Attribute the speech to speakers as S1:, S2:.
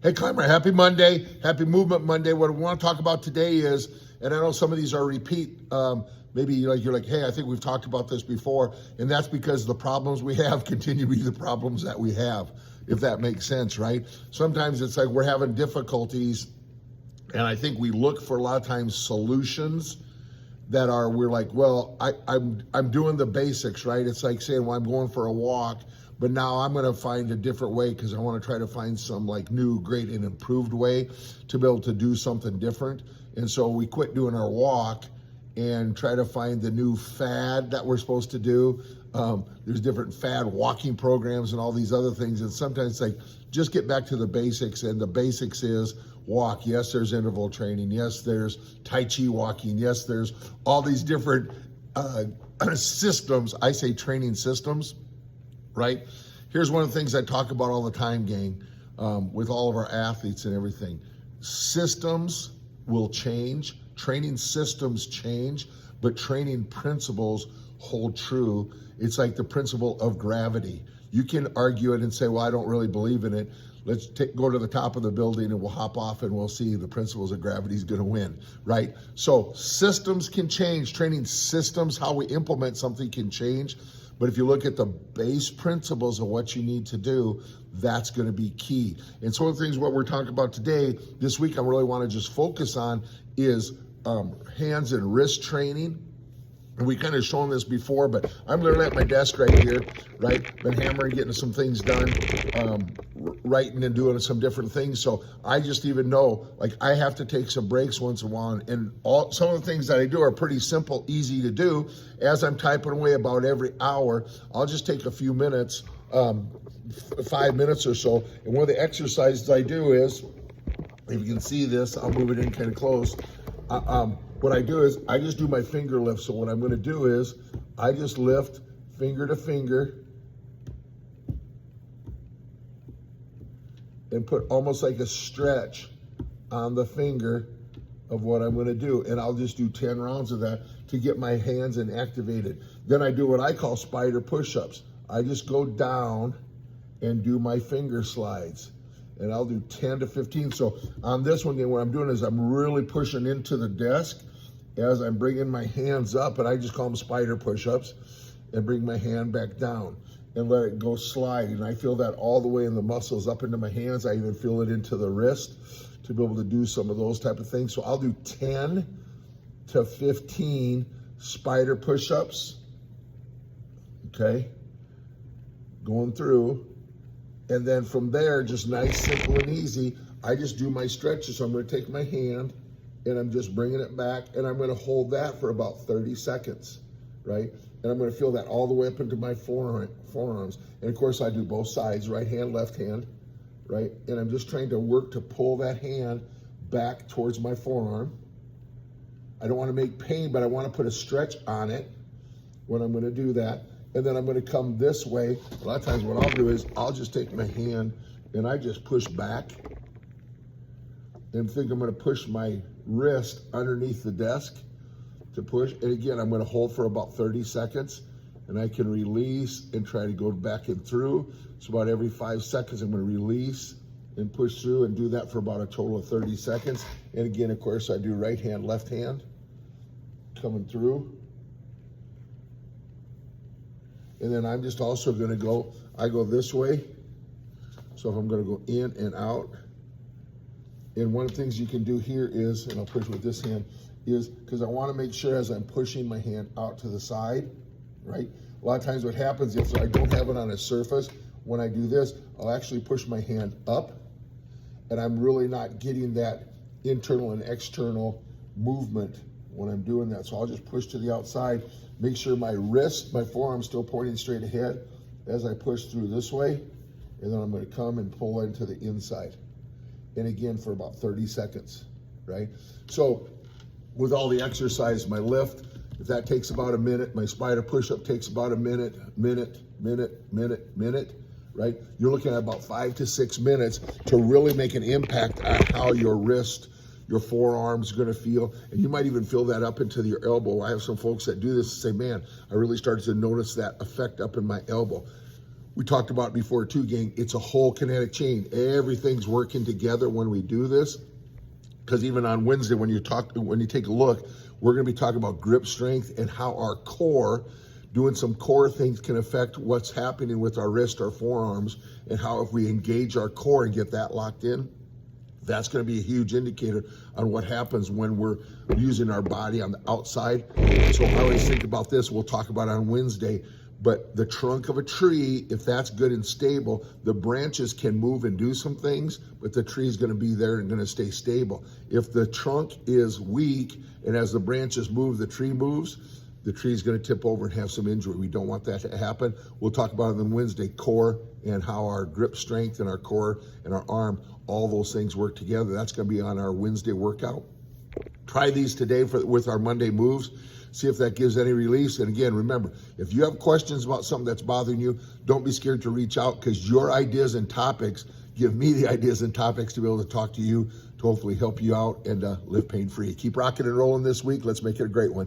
S1: Hey, Climber, happy Monday. Happy Movement Monday. What we want to talk about today is, and I know some of these are repeat, maybe you're like, hey, I think we've talked about this before, and that's because the problems we have continue to be the problems that we have, if that makes sense, right? Sometimes it's like we're having difficulties, and I think we look for a lot of times solutions that are, we're like, well, I'm doing the basics, right? It's like saying, well, I'm going for a walk, but now I'm going to find a different way because I want to try to find some like new, great, and improved way to be able to do something different. And so we quit doing our walk and try to find the new fad that we're supposed to do. There's different fad walking programs and all these other things. And sometimes it's like, just get back to the basics. And the basics is walk. Yes, there's interval training. Yes, there's Tai Chi walking. Yes, there's all these different systems. I say training systems, right? Here's one of the things I talk about all the time, gang, with all of our athletes and everything. Systems will change. Training systems change, but training principles hold true. It's like the principle of gravity. You can argue it and say, well, I don't really believe in it. Let's go to the top of the building and we'll hop off and we'll see the principles of gravity is going to win, right? So systems can change. Training systems, how we implement something can change. But if you look at the base principles of what you need to do, that's going to be key. And so one of the things what we're talking about today, this week, I really want to just focus on is hands and wrist training. And we kind of shown this before, but I'm literally at my desk right here, right? Been hammering, getting some things done, writing and doing some different things. So I just even know, like, I have to take some breaks once in a while. And some of the things that I do are pretty simple, easy to do. As I'm typing away about every hour, I'll just take a few minutes, 5 minutes or so. And one of the exercises I do is, if you can see this, I'll move it in kind of close. What I do is I just do my finger lift. So what I'm going to do is I just lift finger to finger and put almost like a stretch on the finger of what I'm going to do. And I'll just do 10 rounds of that to get my hands activated. Then I do what I call spider push-ups. I just go down and do my finger slides. And I'll do 10 to 15. So on this one, what I'm doing is I'm really pushing into the desk as I'm bringing my hands up, and I just call them spider push-ups, and bring my hand back down and let it go slide. And I feel that all the way in the muscles up into my hands. I even feel it into the wrist to be able to do some of those type of things. So I'll do 10 to 15 spider push-ups, okay? Going through. And then from there, just nice, simple, and easy, I just do my stretches. So I'm going to take my hand, and I'm just bringing it back, and I'm going to hold that for about 30 seconds, right? And I'm going to feel that all the way up into my forearms. And of course, I do both sides, right hand, left hand, right? And I'm just trying to work to pull that hand back towards my forearm. I don't want to make pain, but I want to put a stretch on it when I'm going to do that. And then I'm going to come this way. A lot of times what I'll do is I'll just take my hand and I just push back and think I'm going to push my wrist underneath the desk to push. And again, I'm going to hold for about 30 seconds and I can release and try to go back and through. So about every 5 seconds, I'm going to release and push through and do that for about a total of 30 seconds. And again, of course, I do right hand, left hand coming through. And then I'm just also going to go, I go this way. So if I'm going to go in and out. And one of the things you can do here is, and I'll push with this hand, is because I want to make sure as I'm pushing my hand out to the side, right? A lot of times what happens if I don't have it on a surface, when I do this, I'll actually push my hand up and I'm really not getting that internal and external movement when I'm doing that. So I'll just push to the outside, make sure my wrist, my forearm's still pointing straight ahead as I push through this way. And then I'm going to come and pull into the inside. And again, for about 30 seconds, right? So with all the exercise, my lift, if that takes about a minute, my spider push-up takes about a minute, right? You're looking at about 5 to 6 minutes to really make an impact on how your wrist, your forearms are going to feel. And you might even feel that up into your elbow. I have some folks that do this and say, man, I really started to notice that effect up in my elbow. we talked about before too, gang. It's a whole kinetic chain. Everything's working together when we do this. Because even on Wednesday, when you take a look, we're going to be talking about grip strength and how our core, doing some core things, can affect what's happening with our wrist, our forearms, and how if we engage our core and get that locked in, that's going to be a huge indicator on what happens when we're using our body on the outside. So I always think about this. We'll talk about it on Wednesday. But the trunk of a tree, if that's good and stable, the branches can move and do some things, but the tree is going to be there and going to stay stable. If the trunk is weak and as the branches move, the tree moves, the tree is going to tip over and have some injury. We don't want that to happen. We'll talk about it on Wednesday, core and how our grip strength and our core and our arm, all those things work together. That's going to be on our Wednesday workout. Try these today with our Monday moves. See if that gives any release. And again, remember, if you have questions about something that's bothering you, don't be scared to reach out, because your ideas and topics give me the ideas and topics to be able to talk to you to hopefully help you out and live pain-free. Keep rocking and rolling this week. Let's make it a great one.